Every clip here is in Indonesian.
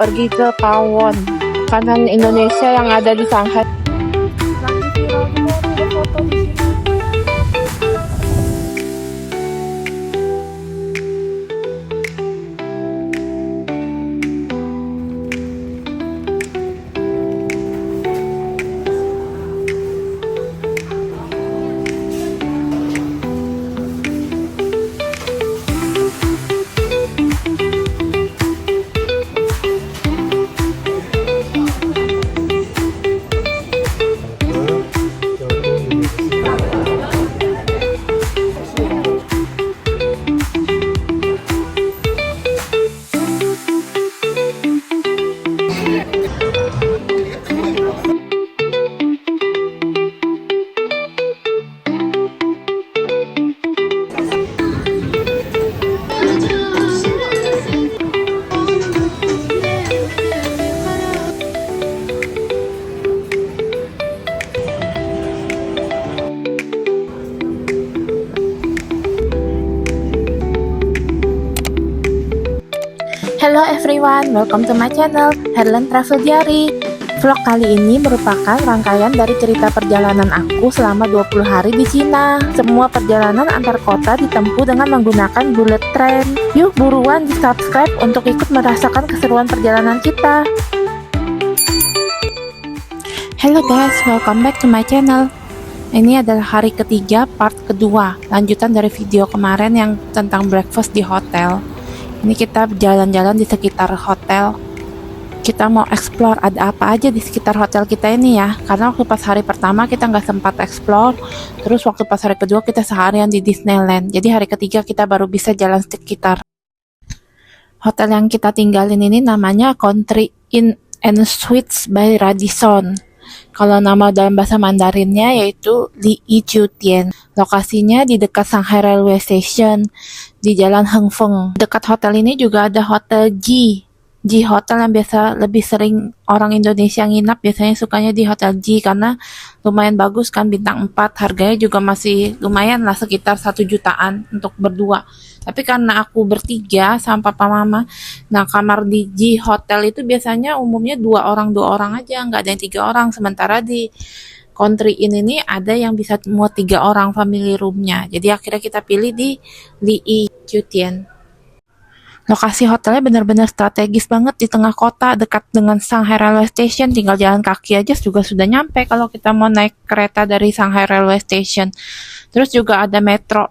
pergi ke Pawon, makanan Indonesia yang ada di Shanghai. Lagi viral juga ada foto di sini. Hello everyone, welcome to my channel, Herlen Travel Diary. Vlog kali ini merupakan rangkaian dari cerita perjalanan aku selama 20 hari di Cina. Semua perjalanan antar kota ditempuh dengan menggunakan bullet train. Yuk buruan di subscribe untuk ikut merasakan keseruan perjalanan kita. Hello guys, welcome back to my channel. Ini adalah hari ketiga part kedua, lanjutan dari video kemarin yang tentang breakfast di hotel. Ini kita jalan-jalan di sekitar hotel. Kita mau explore ada apa aja di sekitar hotel kita ini ya. Karena waktu pas hari pertama kita nggak sempat explore. Terus waktu pas hari kedua kita seharian di Disneyland. Jadi hari ketiga kita baru bisa jalan sekitar. Hotel yang kita tinggalin ini namanya Country Inn and Suites by Radisson. Kalau nama dalam bahasa Mandarinnya yaitu Li Yijiutian. Lokasinya di dekat Shanghai Railway Station di Jalan Hengfeng. Dekat hotel ini juga ada Hotel Ji Hotel yang biasa lebih sering orang Indonesia nginap, biasanya sukanya di Hotel Ji karena lumayan bagus kan, bintang 4, harganya juga masih lumayan lah, sekitar 1 jutaan untuk berdua. Tapi karena aku bertiga sama papa mama, nah kamar di Ji Hotel itu biasanya umumnya 2 orang aja, nggak ada yang 3 orang, sementara di Country Inn ini ada yang bisa muat 3 orang family roomnya. Jadi akhirnya kita pilih di Li Yijiutian. Lokasi hotelnya benar-benar strategis banget di tengah kota, dekat dengan Shanghai Railway Station. Tinggal jalan kaki aja juga sudah nyampe kalau kita mau naik kereta dari Shanghai Railway Station. Terus juga ada metro,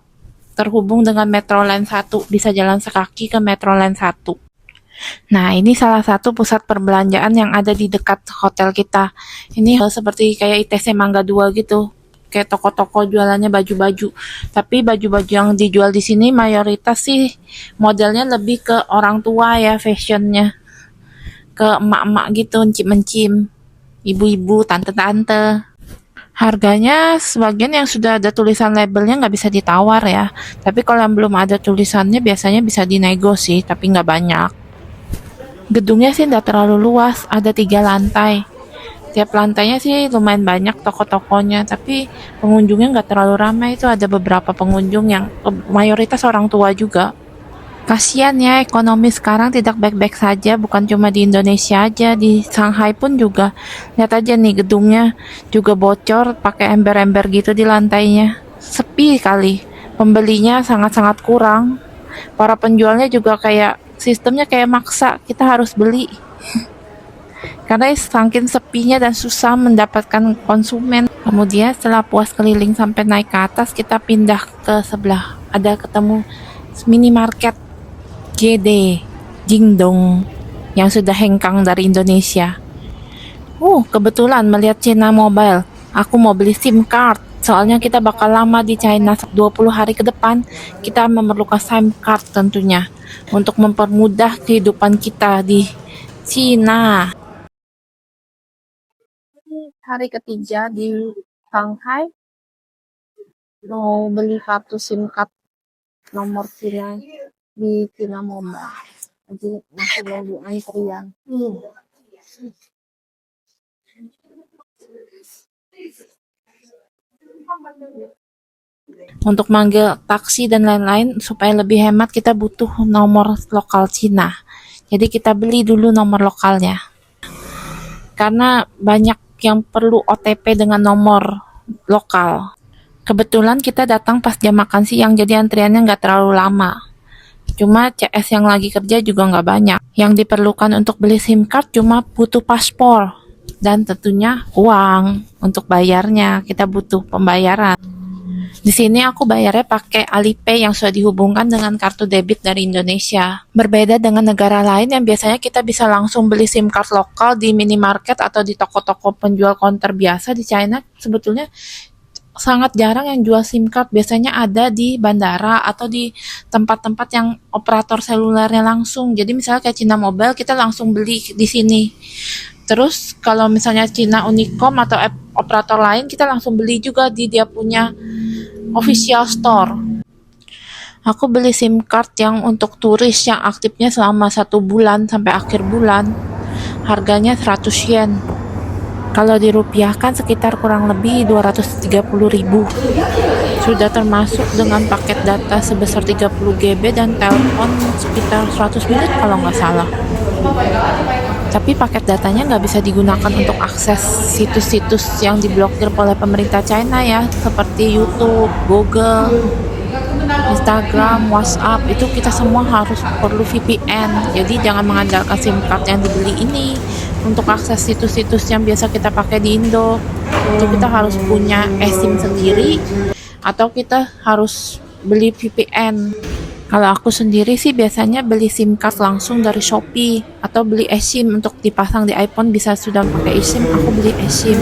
terhubung dengan Metro Line 1, bisa jalan sekaki ke Metro Line 1. Nah, ini salah satu pusat perbelanjaan yang ada di dekat hotel kita. Ini seperti kayak ITC Mangga 2 gitu. Kayak toko-toko jualannya baju-baju. Tapi baju-baju yang dijual di sini mayoritas sih modelnya lebih ke orang tua ya, fashionnya. Ke emak-emak gitu, encim-encim. Ibu-ibu, tante-tante. Harganya sebagian yang sudah ada tulisan labelnya nggak bisa ditawar ya. Tapi kalau yang belum ada tulisannya biasanya bisa dinego sih, tapi nggak banyak. Gedungnya sih nggak terlalu luas, ada 3 lantai. Tiap lantainya sih lumayan banyak toko-tokonya, tapi pengunjungnya nggak terlalu ramai. Itu ada beberapa pengunjung yang mayoritas orang tua juga. Kasian ya, ekonomi sekarang tidak baik-baik saja, bukan cuma di Indonesia aja, di Shanghai pun juga. Lihat aja nih, gedungnya juga bocor, pakai ember-ember gitu di lantainya. Sepi kali, pembelinya sangat-sangat kurang. Para penjualnya juga sistemnya kayak maksa, kita harus beli. Karena saking sepinya dan susah mendapatkan konsumen. Kemudian setelah puas keliling sampai naik ke atas, kita pindah ke sebelah. Ada ketemu minimarket JD Jingdong yang sudah hengkang dari Indonesia. Kebetulan melihat China Mobile. Aku mau beli SIM card. Soalnya kita bakal lama di China 20 hari ke depan. Kita memerlukan SIM card tentunya untuk mempermudah kehidupan kita di Cina. Hari ketiga di Shanghai, mau beli kartu SIM card nomor Cina di China Mobile. Jadi masih nunggu antrian. Untuk manggil taksi dan lain-lain supaya lebih hemat kita butuh nomor lokal Cina. Jadi kita beli dulu nomor lokalnya. Karena banyak yang perlu OTP dengan nomor lokal. Kebetulan kita datang pas jam makan siang, jadi antriannya nggak terlalu lama. Cuma CS yang lagi kerja juga nggak banyak. Yang diperlukan untuk beli SIM card cuma butuh paspor. Dan tentunya uang untuk bayarnya. Kita butuh pembayaran. Di sini aku bayarnya pakai Alipay yang sudah dihubungkan dengan kartu debit dari Indonesia. Berbeda dengan negara lain yang biasanya kita bisa langsung beli SIM card lokal di minimarket atau di toko-toko penjual counter biasa. Di China sebetulnya sangat jarang yang jual SIM card, biasanya ada di bandara atau di tempat-tempat yang operator selulernya langsung. Jadi misalnya kayak Cina Mobile, kita langsung beli di sini. Terus kalau misalnya Cina Unicom atau operator lain, kita langsung beli juga di dia punya official store. Aku beli SIM card yang untuk turis yang aktifnya selama 1 bulan sampai akhir bulan. Harganya 100 yen. Kalau dirupiahkan sekitar kurang lebih 230.000. Sudah termasuk dengan paket data sebesar 30 GB dan telepon sekitar 100 menit kalau nggak salah. Tapi paket datanya nggak bisa digunakan untuk akses situs-situs yang diblokir oleh pemerintah China ya, seperti YouTube, Google, Instagram, WhatsApp. Itu kita semua harus perlu VPN. Jadi jangan mengandalkan SIM card yang dibeli ini untuk akses situs-situs yang biasa kita pakai di Indo. Itu kita harus punya eSIM sendiri atau kita harus beli VPN. Kalau aku sendiri sih biasanya beli SIM card langsung dari Shopee atau beli eSIM untuk dipasang di iPhone, bisa sudah pakai eSIM, aku beli eSIM.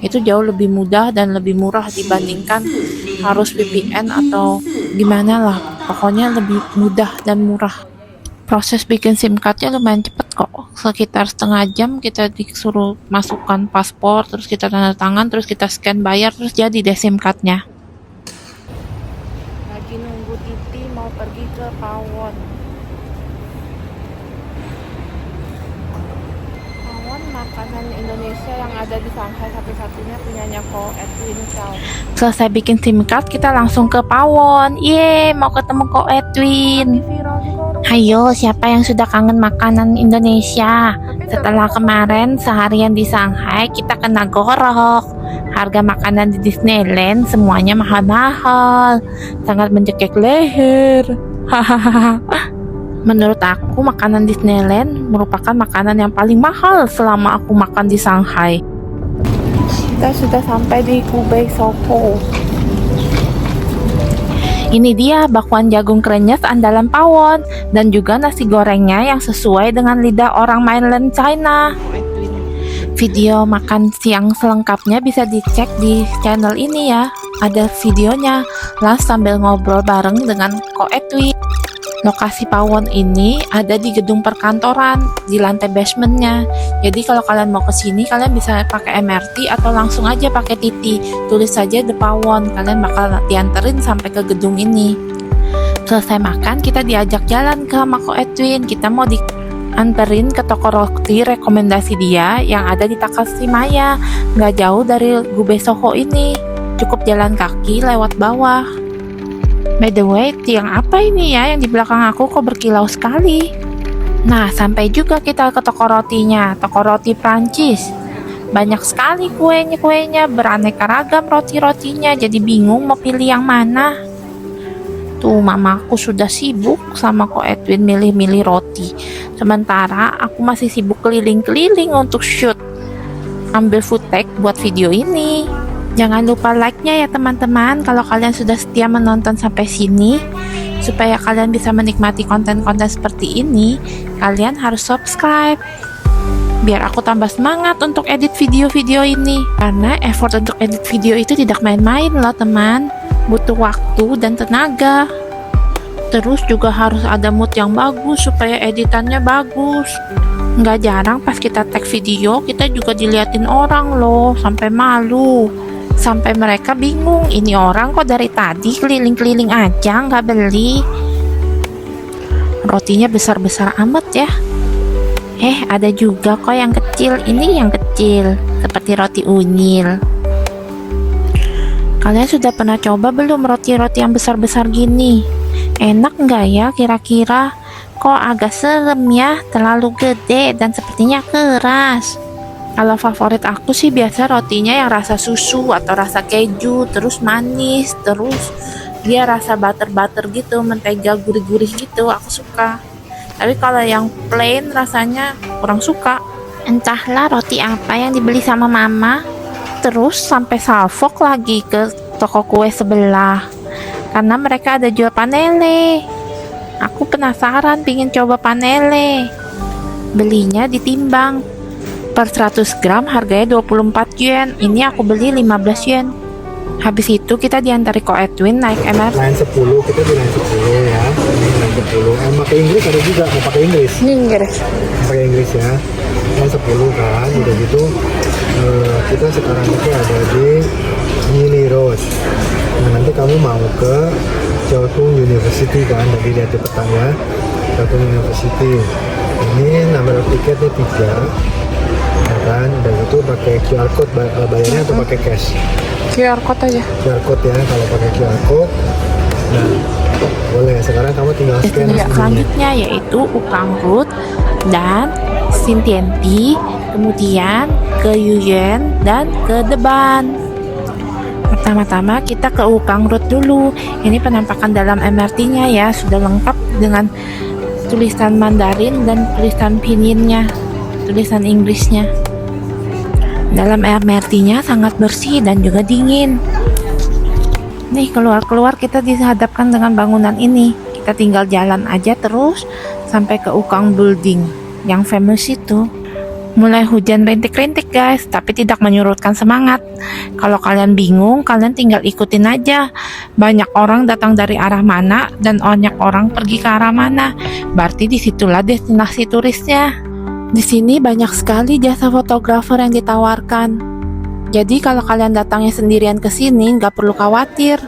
Itu jauh lebih mudah dan lebih murah dibandingkan harus VPN atau gimana lah. Pokoknya lebih mudah dan murah. Proses bikin SIM cardnya lumayan cepet kok, sekitar setengah jam kita disuruh masukkan paspor, terus kita tanda tangan, terus kita scan bayar, terus jadi deh SIM cardnya. Lagi nunggu Titi mau pergi ke Pawon. Pawon makanan Indonesia yang ada di Shanghai satu-satunya punyanya Ko Edwin Chow. Selesai bikin SIM card kita langsung ke Pawon. Yeay, mau ketemu Ko Edwin. Hayo, siapa yang sudah kangen makanan Indonesia? Setelah kemarin seharian di Shanghai, kita kena gorok. Harga makanan di Disneyland semuanya mahal-mahal, sangat mencekik leher. Hahaha. Menurut aku, makanan Disneyland merupakan makanan yang paling mahal selama aku makan di Shanghai. Kita sudah sampai di Hubei Soho. Ini dia bakwan jagung krenyes andalan Pawon dan juga nasi gorengnya yang sesuai dengan lidah orang mainland China. Video makan siang selengkapnya bisa dicek di channel ini ya. Ada videonya, Las sambil ngobrol bareng dengan Ko Edwin. Lokasi Pawon ini ada di gedung perkantoran di lantai basementnya. Jadi kalau kalian mau ke sini, kalian bisa pakai MRT atau langsung aja pakai Titi. Tulis saja The Pawon, kalian bakal dianterin sampai ke gedung ini. Selesai makan, kita diajak jalan ke Ko Edwin. Kita mau dianterin ke toko roti rekomendasi dia yang ada di Takashimaya, nggak jauh dari Hubei Soho ini. Cukup jalan kaki lewat bawah. By the way, tiang apa ini ya yang di belakang aku kok berkilau sekali? Nah, sampai juga kita ke toko rotinya, toko roti Prancis. Banyak sekali kuenya, beraneka ragam roti-rotinya, jadi bingung mau pilih yang mana. Tuh, mamaku sudah sibuk sama Ko Edwin milih-milih roti. Sementara aku masih sibuk keliling-keliling untuk shoot, ambil footage buat video ini. Jangan lupa like-nya ya teman-teman kalau kalian sudah setia menonton sampai sini. Supaya kalian bisa menikmati konten-konten seperti ini, kalian harus subscribe. Biar aku tambah semangat untuk edit video-video ini. Karena effort untuk edit video itu tidak main-main loh teman. Butuh waktu dan tenaga. Terus juga harus ada mood yang bagus supaya editannya bagus. Nggak jarang pas kita tag video, kita juga diliatin orang loh, sampai malu. Sampai mereka bingung, ini orang kok dari tadi keliling-keliling aja nggak beli. Rotinya besar-besar amat ya. Ada juga kok yang kecil, ini yang kecil, seperti roti unyil. Kalian sudah pernah coba belum roti-roti yang besar-besar gini? Enak nggak ya kira-kira? kok agak serem ya, terlalu gede dan sepertinya keras. Kalau favorit aku sih biasa rotinya yang rasa susu atau rasa keju, terus manis, terus dia rasa butter gitu, mentega gurih-gurih gitu, aku suka. Tapi kalau yang plain rasanya kurang suka. Entahlah roti apa yang dibeli sama mama, terus sampai salfok lagi ke toko kue sebelah karena mereka ada jual panele. Aku penasaran pingin coba panele. Belinya ditimbang per 100 gram harganya 24 yen. Ini aku beli 15 yen. Habis itu kita diantari Ko Edwin naik MRT. Line 10, kita di line 10 ya. Ini line 10. Pakai Inggris ada juga, mau pakai Inggris. Inggris. Pakai Inggris ya. Line 10 kan, udah gitu kita sekarang itu ada di Mini Road. Nah, nanti kamu mau ke Chowtung University kan, tadi lihat di petanya Chowtung University. Ini nomor tiketnya 3 ya kan, dan itu pakai QR code bayarnya atau pakai cash? QR code aja. QR code ya, kalau pakai QR code. Nah, boleh. Sekarang kamu tinggal scan. Selanjutnya yaitu Ukang Road dan Xintiandi, kemudian ke Yuyuan dan ke Deban. Pertama-tama kita ke Ukang Road dulu. Ini penampakan dalam MRT-nya ya, sudah lengkap dengan tulisan Mandarin dan tulisan Pinyin-nya, tulisan Inggrisnya. Dalam MRT-nya sangat bersih dan juga dingin. Nih keluar-keluar kita dihadapkan dengan bangunan ini. Kita tinggal jalan aja terus sampai ke Ukang Building yang famous itu. Mulai hujan rintik-rintik guys, tapi tidak menyurutkan semangat. Kalau kalian bingung, kalian tinggal ikutin aja. Banyak orang datang dari arah mana dan banyak orang pergi ke arah mana. Berarti disitulah destinasi turisnya. Di sini banyak sekali jasa fotografer yang ditawarkan. Jadi kalau kalian datangnya sendirian ke sini, nggak perlu khawatir.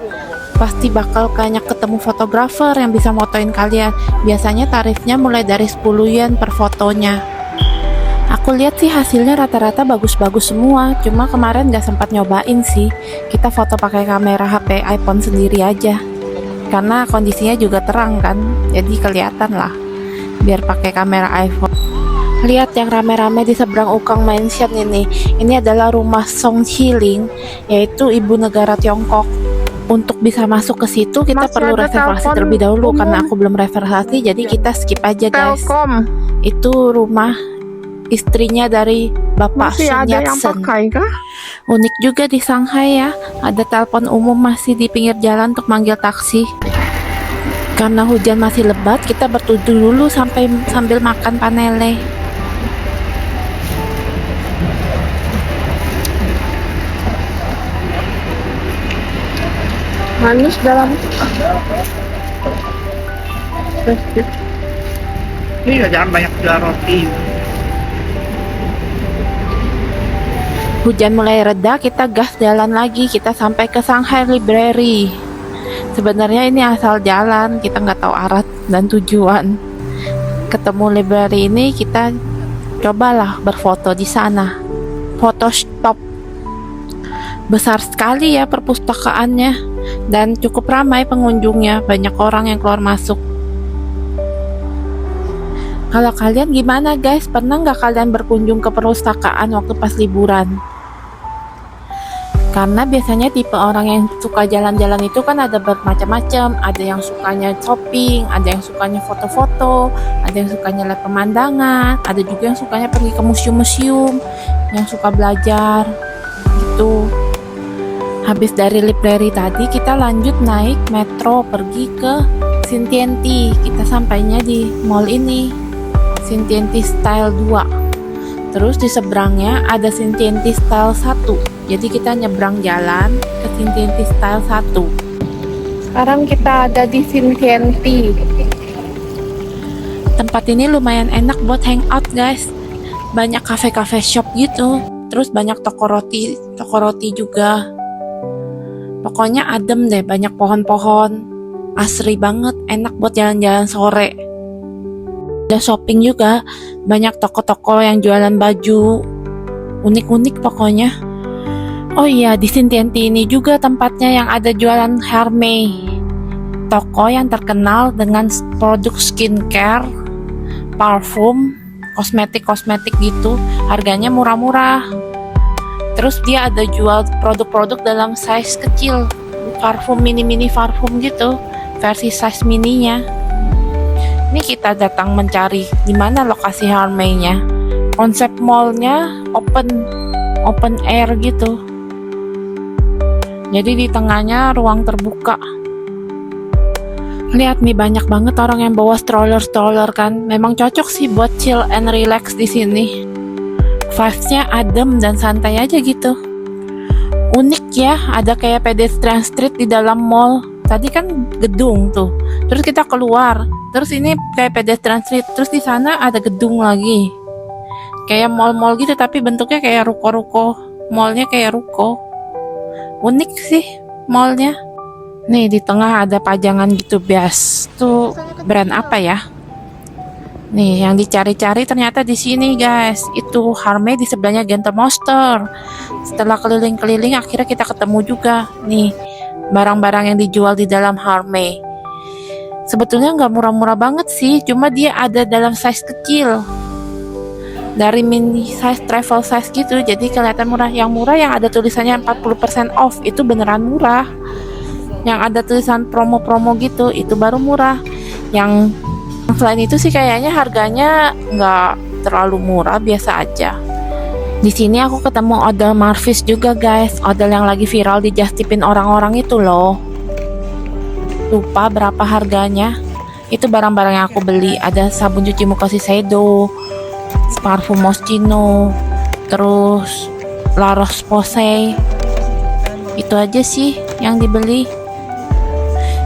Pasti bakal banyak ketemu fotografer yang bisa motoin kalian. Biasanya tarifnya mulai dari 10 yen per fotonya. Aku lihat sih hasilnya rata-rata bagus-bagus semua. Cuma kemarin nggak sempat nyobain sih. Kita foto pakai kamera HP iPhone sendiri aja. Karena kondisinya juga terang kan, jadi kelihatan lah. Biar pakai kamera iPhone. Lihat yang rame-rame di seberang Ukang Mansion ini. Ini adalah rumah Song Hiling, yaitu ibu negara Tiongkok. Untuk bisa masuk ke situ kita perlu reservasi terlebih dahulu karena aku belum reservasi, jadi kita skip aja guys. Itu rumah istrinya dari Bapak Sun Yat-sen. Unik juga di Shanghai ya, ada telepon umum masih di pinggir jalan untuk manggil taksi. Karena hujan masih lebat, kita berteduh dulu sambil makan panele. Manis dalam ini jangan banyak jual roti. Hujan mulai reda, kita gas jalan lagi. Kita sampai ke Shanghai Library. Sebenarnya ini asal jalan, kita nggak tahu arah dan tujuan. Ketemu library ini, kita cobalah berfoto di sana. Foto stop. Besar sekali ya perpustakaannya. Dan cukup ramai pengunjungnya, banyak orang yang keluar masuk. Kalau kalian gimana guys? Pernah nggak kalian berkunjung ke perpustakaan waktu pas liburan? Karena biasanya tipe orang yang suka jalan-jalan itu kan ada bermacam-macam. Ada yang sukanya shopping, ada yang sukanya foto-foto, ada yang sukanya lihat pemandangan, ada juga yang sukanya pergi ke museum-museum, yang suka belajar gitu. Habis dari library tadi, kita lanjut naik metro pergi ke Xintiandi. Kita sampainya di mall ini, Xintiandi Style 2. Terus di seberangnya ada Xintiandi Style 1. Jadi kita nyebrang jalan ke Xintiandi Style 1. Sekarang kita ada di Xintiandi. Tempat ini lumayan enak buat hangout guys. Banyak cafe-cafe shop gitu. Terus banyak toko roti juga. Pokoknya adem deh, banyak pohon-pohon. Asri banget, enak buat jalan-jalan sore. Ada shopping juga, banyak toko-toko yang jualan baju. Unik-unik pokoknya. Oh iya, di Xintiandi ini juga tempatnya yang ada jualan Hermès. Toko yang terkenal dengan produk skincare parfum, kosmetik gitu, harganya murah-murah. Terus dia ada jual produk-produk dalam size kecil, parfum mini parfum gitu, versi size mininya. Ini kita datang mencari di mana lokasi Harmay-nya. Konsep mallnya open air gitu. Jadi di tengahnya ruang terbuka. Lihat nih, banyak banget orang yang bawa stroller kan. Memang cocok sih buat chill and relax di sini. Vibes-nya adem dan santai aja gitu. Unik ya, ada kayak pedestrian street di dalam mall. Tadi kan gedung tuh. Terus kita keluar. Terus ini kayak pedestrian street. Terus di sana ada gedung lagi. Kayak mall-mall gitu tapi bentuknya kayak ruko-ruko. Mallnya kayak ruko. Unik sih mallnya. Nih di tengah ada pajangan gitu bias. Tuh brand apa ya? Nih yang dicari-cari ternyata di sini guys. Itu Harmay, di sebelahnya Gentle Monster. Setelah keliling-keliling akhirnya kita ketemu juga. Nih barang-barang yang dijual di dalam Harmay. Sebetulnya nggak murah-murah banget sih. Cuma dia ada dalam size kecil. Dari mini size, travel size gitu. Jadi kelihatan murah. Yang murah yang ada tulisannya 40% off. Itu beneran murah. Yang ada tulisan promo-promo gitu, itu baru murah. Yang selain itu sih kayaknya harganya nggak terlalu murah, biasa aja. Di sini aku ketemu odol Marvis juga guys, odol yang lagi viral di justipin orang-orang itu loh. Lupa berapa harganya. Itu barang-barang yang aku beli. Ada sabun cuci muka Shiseido, parfum Moschino, terus La Roche-Posay. Itu aja sih yang dibeli.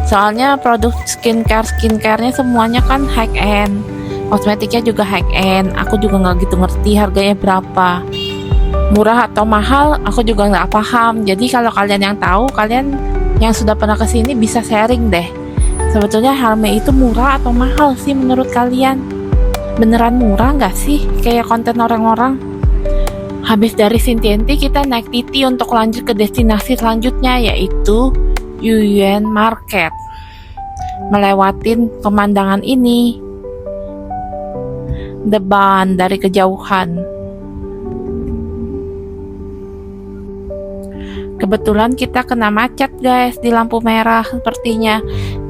Soalnya produk skincare-nya semuanya kan high end. Kosmetiknya juga high end. Aku juga nggak gitu ngerti harganya berapa. Murah atau mahal, aku juga nggak paham. Jadi kalau kalian yang tahu, kalian yang sudah pernah kesini bisa sharing deh. Sebetulnya Harmay itu murah atau mahal sih menurut kalian? Beneran murah nggak sih? Kayak konten orang-orang. Habis dari Xintiandi kita naik TT untuk lanjut ke destinasi selanjutnya, yaitu Yuyuan Market. Melewatin pemandangan ini, depan dari kejauhan. Kebetulan kita kena macet guys di lampu merah sepertinya.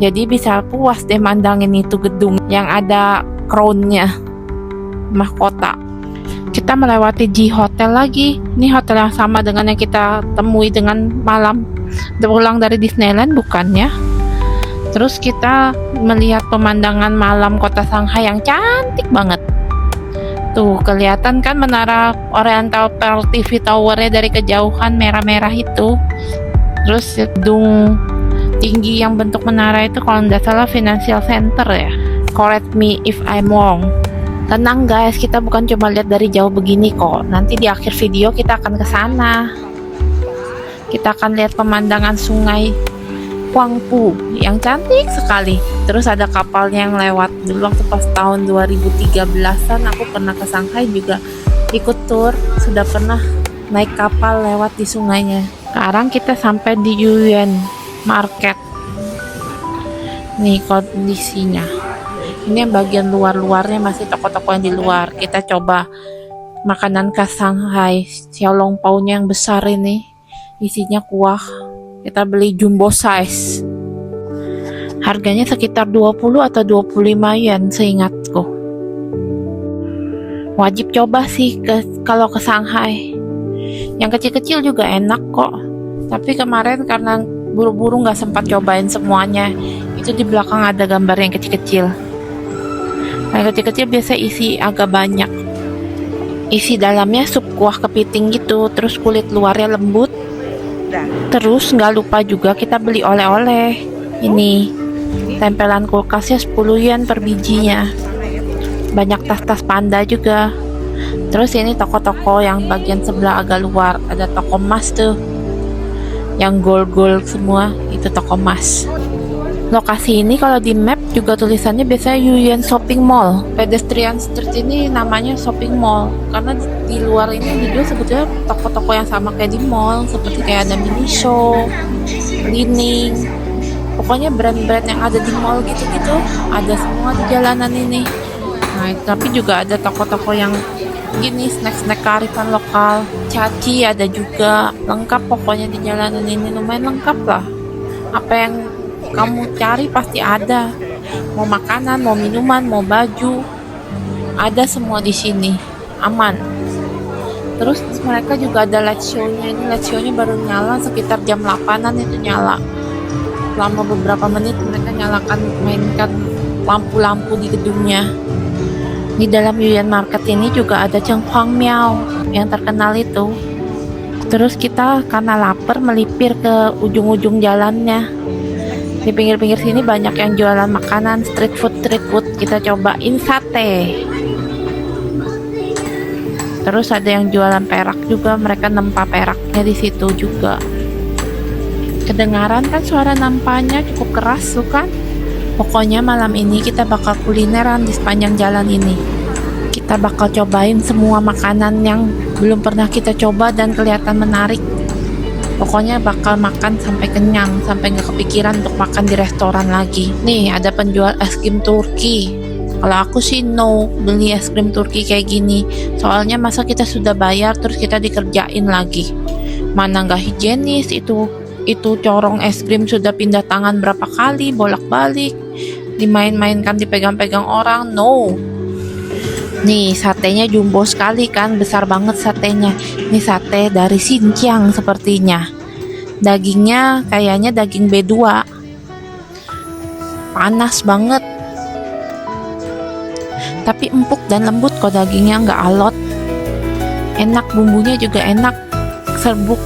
Jadi bisa puas deh mandangin itu gedung yang ada crown-nya, mahkota. Kita melewati G Hotel lagi. Ini hotel yang sama dengan yang kita temui dengan malam pulang dari Disneyland, bukannya? Terus kita melihat pemandangan malam kota Shanghai yang cantik banget. Tuh kelihatan kan menara Oriental Pearl TV Tower-nya dari kejauhan, merah-merah itu. Terus gedung tinggi yang bentuk menara itu kalau nggak salah Financial Center ya. Correct me if I'm wrong. Tenang guys, kita bukan cuma lihat dari jauh begini kok. Nanti di akhir video kita akan ke sana. Kita akan lihat pemandangan sungai Huangpu yang cantik sekali. Terus ada kapalnya yang lewat. Dulu waktu pas tahun 2013-an aku pernah ke Shanghai juga ikut tour. Sudah pernah naik kapal lewat di sungainya. Sekarang kita sampai di Yuyuan Market. Nih kondisinya. Ini yang bagian luar-luarnya masih toko-toko yang di luar. Kita coba makanan khas Shanghai, xiaolongbao-nya yang besar ini. Isinya kuah. Kita beli jumbo size. Harganya sekitar 20 atau 25 yen seingatku. Wajib coba sih kalau ke Shanghai. Yang kecil-kecil juga enak kok. Tapi kemarin karena buru-buru nggak sempat cobain semuanya. Itu di belakang ada gambar yang kecil-kecil. Yang kecil-kecil biasa isi agak banyak. Isi dalamnya sup kuah kepiting gitu. Terus kulit luarnya lembut. Terus nggak lupa juga kita beli oleh-oleh. Ini tempelan kulkasnya 10 yen per bijinya. Banyak tas-tas panda juga. Terus ini toko-toko yang bagian sebelah agak luar. Ada toko emas tuh, yang gold-gold semua. Itu toko emas. Lokasi ini kalau di map juga tulisannya biasanya Yuyuan Shopping Mall. Pedestrian Street ini namanya shopping mall karena di luar ini dijual sebetulnya toko-toko yang sama kayak di mall, seperti kayak ada Miniso, Li-Ning. Pokoknya brand-brand yang ada di mall gitu-gitu ada semua di jalanan ini. Nah, tapi juga ada toko-toko yang gini, snack-snack kearifan lokal. Caci ada juga, lengkap pokoknya di jalanan ini, lumayan lengkap lah. Apa yang kamu cari pasti ada. Mau makanan, mau minuman, mau baju, ada semua di sini. Aman. Terus mereka juga ada light show-nya. Ini light show-nya baru nyala sekitar jam 8-an itu nyala. Selama beberapa menit mereka nyalakan, mainkan lampu-lampu di gedungnya. Di dalam Yuyan Market ini juga ada Cengkuang Miao yang terkenal itu. Terus kita karena lapar melipir ke ujung-ujung jalannya. Di pinggir-pinggir sini banyak yang jualan makanan street food. Kita cobain sate. Terus ada yang jualan perak juga, mereka nempa peraknya di situ juga. Kedengaran kan suara nampanya cukup keras tuh kan? Pokoknya malam ini kita bakal kulineran di sepanjang jalan ini. Kita bakal cobain semua makanan yang belum pernah kita coba dan kelihatan menarik. Pokoknya bakal makan sampai kenyang, sampai nggak kepikiran untuk makan di restoran lagi. Nih ada penjual es krim Turki. Kalau aku sih no beli es krim Turki kayak gini. Soalnya masa kita sudah bayar terus kita dikerjain lagi. Mana nggak higienis itu corong es krim sudah pindah tangan berapa kali, bolak-balik, dimain-mainkan, dipegang-pegang orang. No. Nih satenya jumbo sekali kan, besar banget satenya. Ini sate dari Xinjiang sepertinya. Dagingnya kayaknya daging B2. Panas banget. Tapi empuk dan lembut kok, dagingnya nggak alot. Enak, bumbunya juga enak. Serbuk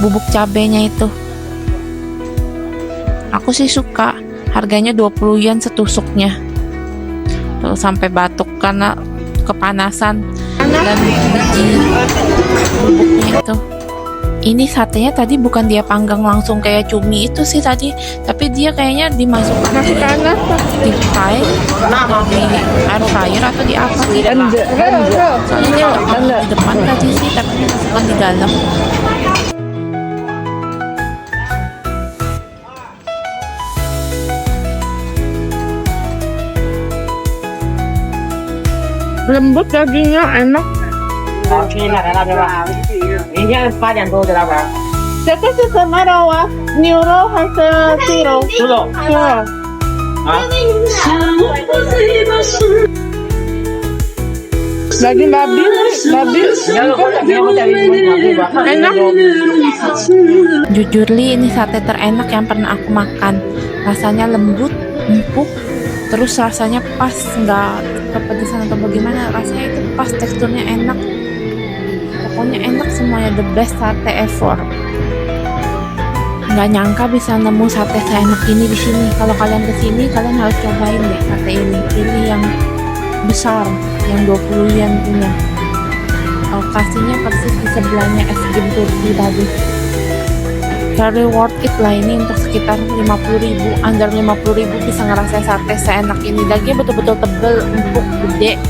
bubuk cabenya itu. Aku sih suka. Harganya 20 yen setusuknya. Tuh sampai batuk karena kepanasan dan biji bubuknya itu. Ini satenya tadi bukan dia panggang langsung kayak cumi itu sih tadi, tapi dia kayaknya dimasukkan di fry atau di air fryer atau di apa sih? Soalnya dia nggak di depan tadi sih, tapi dimasukkan di dalam. Lembut dagingnya, enak. 可以买来了对吧？明天8点多给他玩。这个是什么肉啊？牛肉还是猪肉？猪肉猪肉。啊， Daging babi. 你要是或者别我再给你吧。 Enak. Jujur Li, ini sate terenak yang pernah aku makan. Rasanya lembut, empuk, terus rasanya pas, nggak kepedesan atau bagaimana. Rasanya itu pas, teksturnya enak. Pokoknya enak semuanya, the best sate ever. Nggak nyangka bisa nemu sate seenak ini di sini. Kalau kalian kesini, kalian harus cobain deh sate ini. Pilih yang besar, yang 20 yen punya. Lokasinya persis di sebelahnya es krim Turki tadi. Very worth it lah ini untuk sekitar 50.000, under 50.000 bisa ngerasain sate seenak ini. Dagingnya betul-betul tebel, empuk, gede.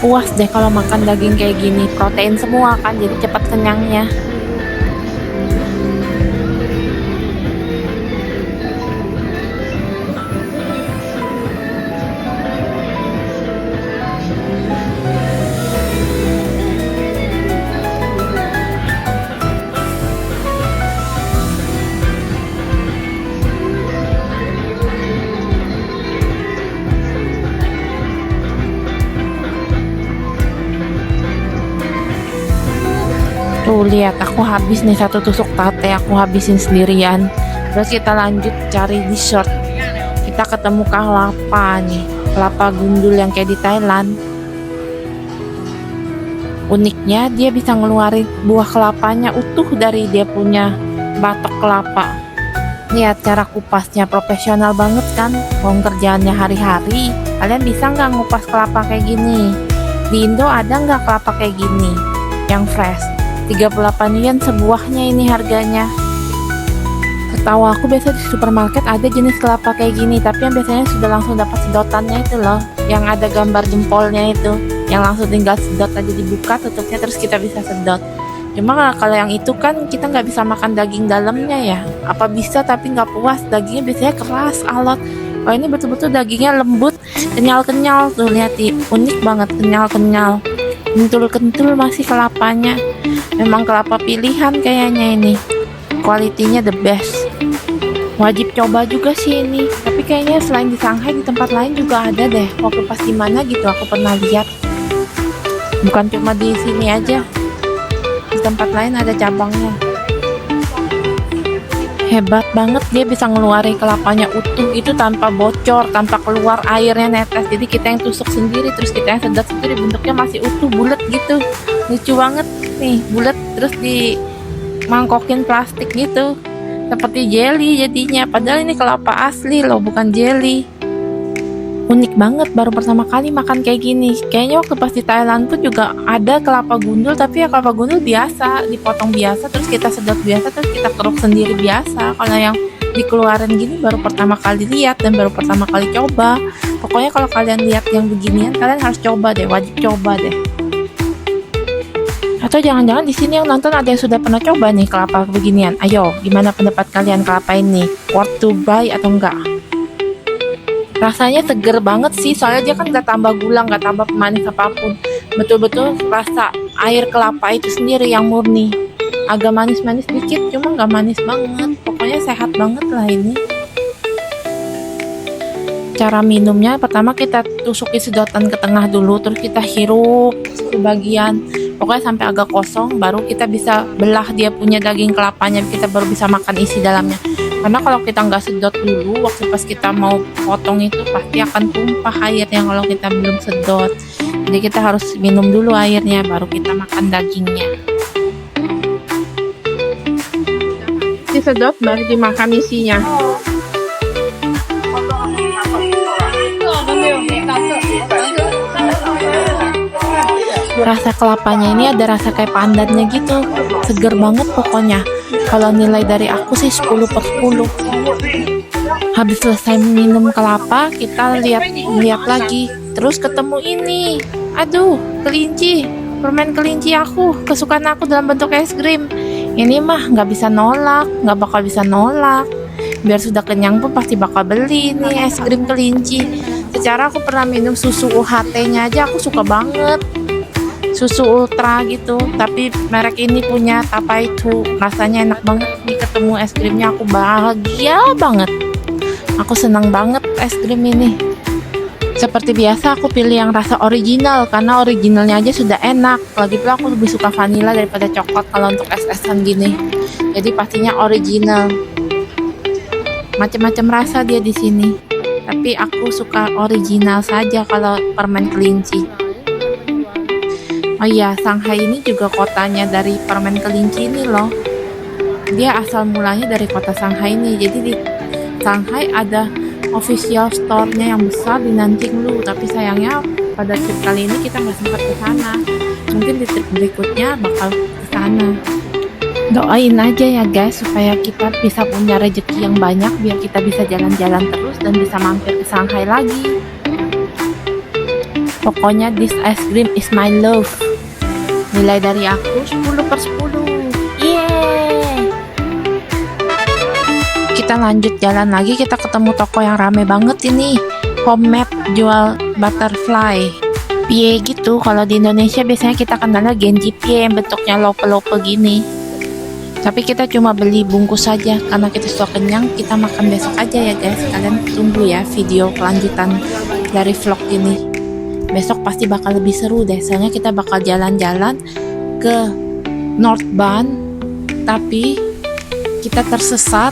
Puas deh kalau makan daging kayak gini, protein semua kan, jadi cepat kenyangnya. Tuh lihat, aku habis nih satu tusuk sate, aku habisin sendirian. Terus kita lanjut cari dessert. Kita ketemu kelapa nih, kelapa gundul yang kayak di Thailand. Uniknya dia bisa ngeluarin buah kelapanya utuh dari dia punya batok kelapa. Lihat cara kupasnya, profesional banget kan. Mau kerjaannya hari-hari, kalian bisa nggak ngupas kelapa kayak gini? Di Indo ada nggak kelapa kayak gini yang fresh? 38 yen sebuahnya ini harganya. Setahu aku biasa di supermarket ada jenis kelapa kayak gini, tapi yang biasanya sudah langsung dapat sedotannya itu loh, yang ada gambar jempolnya itu, yang langsung tinggal sedot aja, dibuka tutupnya terus kita bisa sedot. Cuma kalau yang itu kan kita nggak bisa makan daging dalamnya ya. Apa bisa, tapi nggak puas, dagingnya biasanya keras, alot. Oh, ini betul-betul dagingnya lembut, kenyal-kenyal tuh, lihat nih, unik banget, kenyal-kenyal, kentul-kentul masih kelapanya. Memang kelapa pilihan kayaknya ini, kualitinya the best. Wajib coba juga sih ini. Tapi kayaknya selain di Shanghai di tempat lain juga ada deh. Waktu pas di mana gitu aku pernah lihat. Bukan cuma di sini aja. Di tempat lain ada cabangnya. Hebat banget, dia bisa ngeluarin kelapanya utuh itu tanpa bocor, tanpa keluar airnya netes. Jadi kita yang tusuk sendiri, terus kita yang sedot sendiri, bentuknya masih utuh, bulat gitu. Lucu banget nih, bulat terus di mangkokin plastik gitu. Seperti jelly jadinya, padahal ini kelapa asli loh, bukan jelly. Unik banget, baru pertama kali makan kayak gini. Kayaknya waktu pas di Thailand pun juga ada kelapa gundul, tapi ya kelapa gundul biasa, dipotong biasa, terus kita sedot biasa, terus kita keruk sendiri biasa. Kalau yang dikeluarin gini baru pertama kali lihat dan baru pertama kali coba. Pokoknya kalau kalian lihat yang beginian, kalian harus coba deh, wajib coba deh. Atau jangan-jangan di sini yang nonton ada yang sudah pernah coba nih kelapa beginian. Ayo, gimana pendapat kalian kelapa ini? Worth to buy atau enggak? Rasanya seger banget sih, soalnya dia kan nggak tambah gula, nggak tambah pemanis apapun. Betul-betul rasa air kelapa itu sendiri yang murni. Agak manis-manis dikit, cuma nggak manis banget. Pokoknya sehat banget lah ini. Cara minumnya, pertama kita tusuki sedotan ke tengah dulu, terus kita hirup sebagian. Pokoknya sampai agak kosong, baru kita bisa belah dia punya daging kelapanya, kita baru bisa makan isi dalamnya. Karena kalau kita nggak sedot dulu, waktu pas kita mau potong itu pasti akan tumpah airnya kalau kita belum sedot. Jadi kita harus minum dulu airnya, baru kita makan dagingnya. Disedot baru dimakan isinya. Rasa kelapanya ini ada rasa kayak pandannya gitu, seger banget pokoknya. Kalau nilai dari aku sih 10/10. Habis selesai minum kelapa, kita lihat lagi, terus ketemu ini. Aduh, kelinci, permen kelinci aku, kesukaan aku dalam bentuk es krim. Ini mah nggak bisa nolak, nggak bakal bisa nolak. Biar sudah kenyang pun pasti bakal beli nih es krim kelinci. Secara aku pernah minum susu UHT-nya aja, aku suka banget. Susu ultra gitu, tapi merek ini punya Tapaitu, rasanya enak banget. Nih ketemu es krimnya aku bahagia banget, aku senang banget es krim ini. Seperti biasa aku pilih yang rasa original karena originalnya aja sudah enak. Lagi pula aku lebih suka vanilla daripada coklat kalau untuk es-esan gini, jadi pastinya original. Macam-macam rasa dia di sini, tapi aku suka original saja kalau permen kelinci. Oh iya, Shanghai ini juga kotanya dari permen kelinci ini loh. Dia asal mulanya dari kota Shanghai ini. Jadi di Shanghai ada official store-nya yang besar di Nanjinglu. Tapi sayangnya pada trip kali ini kita nggak sempat ke sana. Mungkin di trip berikutnya bakal ke sana. Doain aja ya guys supaya kita bisa punya rezeki yang banyak biar kita bisa jalan-jalan terus dan bisa mampir ke Shanghai lagi. Pokoknya this ice cream is my love. Nilai dari aku 10/10. Yeay. Kita lanjut jalan lagi, kita ketemu toko yang rame banget ini. Homemade jual butterfly. Pie gitu, kalau di Indonesia biasanya kita kenalnya genji pie yang bentuknya lope-lope gini. Tapi kita cuma beli bungkus saja karena kita sudah kenyang, kita makan besok aja ya guys. Kalian tunggu ya video kelanjutan dari vlog ini. Besok pasti bakal lebih seru deh, soalnya kita bakal jalan-jalan ke North Bund, tapi kita tersesat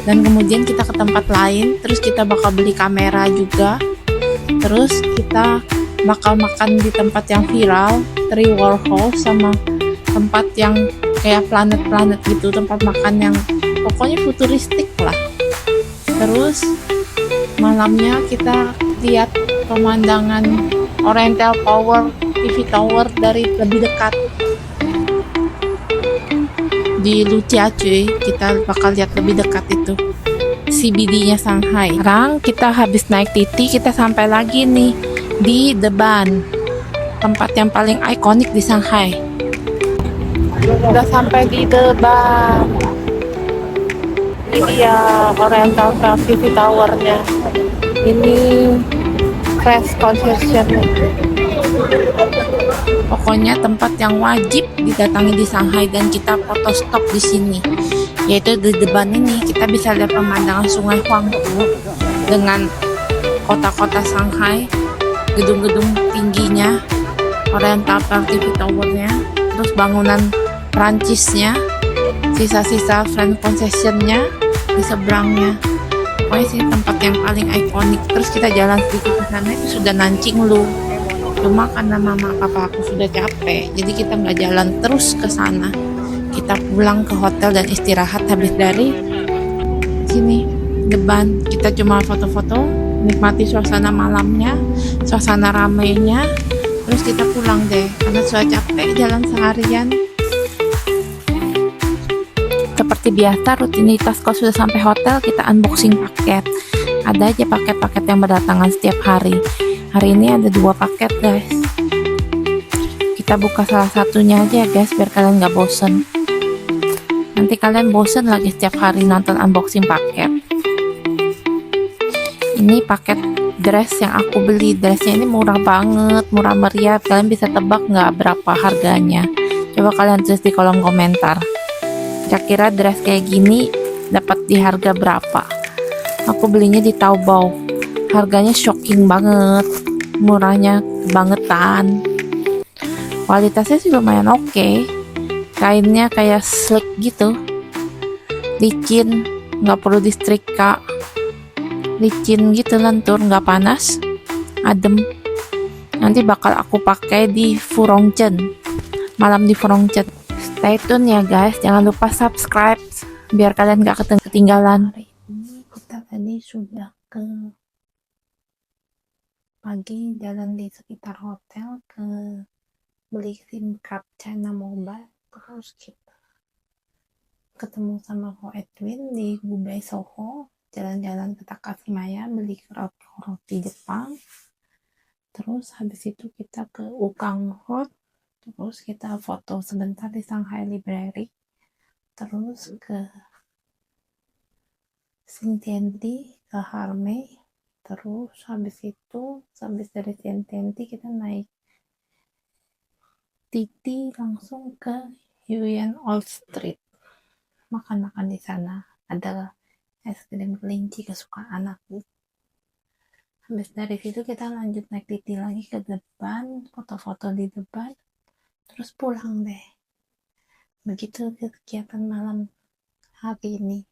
dan kemudian kita ke tempat lain, terus kita bakal beli kamera juga, terus kita bakal makan di tempat yang viral, Three Warhouse, sama tempat yang kayak planet-planet gitu, tempat makan yang pokoknya futuristik lah. Terus malamnya kita lihat pemandangan Oriental Power TV Tower dari lebih dekat di Lujiazui. Kita bakal lihat lebih dekat itu CBD-nya Shanghai. Sekarang kita habis naik titi, kita sampai lagi nih di The Bund, tempat yang paling ikonik di Shanghai. Udah sampai di The Bund. Ini ya Oriental TV Tower-nya. Ini Crash Concession. Pokoknya tempat yang wajib didatangi di Shanghai dan kita foto stop di sini. Yaitu di depan ini kita bisa lihat pemandangan Sungai Huangpu dengan kota-kota Shanghai, gedung-gedung tingginya, Oriental TV Tower-nya, terus bangunan Prancisnya, sisa-sisa French Concession-nya di seberangnya. Pokoknya sih tempat yang paling ikonik. Terus kita jalan sedikit ke sana itu sudah Nanjing Lu. Cuma karena mama papa aku sudah capek, jadi kita nggak jalan terus ke sana. Kita pulang ke hotel dan istirahat. Habis dari sini depan kita cuma foto-foto, nikmati suasana malamnya, suasana ramainya. Terus kita pulang deh karena sudah capek jalan seharian. Seperti biasa rutinitas kalau sudah sampai hotel kita unboxing paket. Ada aja paket-paket yang berdatangan setiap hari. Hari ini ada 2 paket guys. Kita buka salah satunya aja ya guys biar kalian nggak bosen. Nanti kalian bosen lagi setiap hari nonton unboxing paket. Ini paket dress yang aku beli. Dressnya ini murah banget, murah meriah. Kalian bisa tebak nggak berapa harganya? Coba kalian tulis di kolom komentar. Kira-kira dress kayak gini dapat di harga berapa? Aku belinya di Taobao. Harganya shocking banget, murahnya bangetan. Kualitasnya sih lumayan oke. Kainnya kayak slick gitu, licin, nggak perlu disetrika, licin gitu lentur, nggak panas, adem. Nanti bakal aku pakai di Furongchen, malam di Furongchen. Stay tune ya guys, jangan lupa subscribe biar kalian gak ketinggalan. Hari ini kita tadi sudah ke pagi jalan di sekitar hotel ke beli SIM card China Mobile, terus kita ketemu sama Ko Edwin di Gubei Soho, jalan-jalan ke Takashimaya beli roti Jepang, terus habis itu kita ke Ukang Road, terus kita foto sebentar di Shanghai Library, terus ke Xintiandi, ke Harmei, terus habis dari Xintiandi kita naik Titi langsung ke Yuyuan Old Street, makan-makan di sana. Ada es krim kelinci kesukaan aku. Habis dari situ kita lanjut naik Titi lagi ke depan, foto-foto di depan, terus pulang deh. Begitu kegiatan malam hari ini.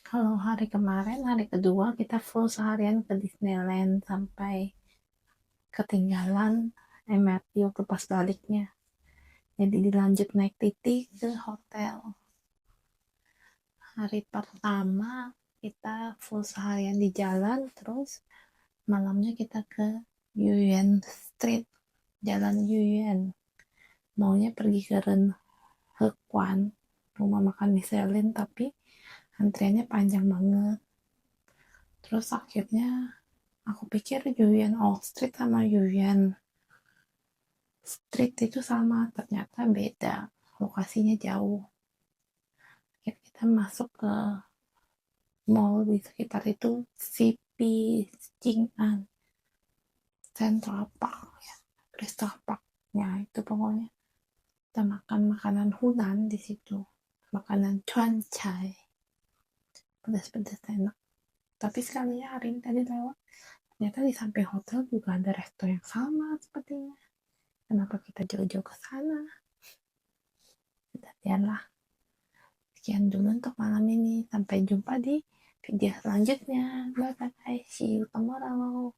Kalau hari kemarin, hari kedua kita full seharian ke Disneyland sampai ketinggalan MRT waktu pas baliknya. Jadi dilanjut naik Titi ke hotel. Hari pertama kita full seharian di jalan, terus malamnya kita ke Yuyuan Street, jalan Yuyuan. Maunya pergi ke Ren Hekuan, rumah makan Michelin, tapi antriannya panjang banget. Terus akhirnya aku pikir Yuyuan Old Street sama Yuyuan Street itu sama, ternyata beda, lokasinya jauh. Akhirnya kita masuk ke mall di sekitar itu, CP Jing'an Central Park ya, Crystal Park ya, itu pokoknya kita makan makanan Hunan di situ, makanan cuan chai, pedas-pedas enak. Tapi sekalinya hari ini tadi lewat, ternyata di samping hotel juga ada resto yang sama sepertinya. Kenapa kita jauh-jauh ke sana? Lihatlah. Sekian dulu untuk malam ini. Sampai jumpa di video selanjutnya. Bye bye. See you tomorrow.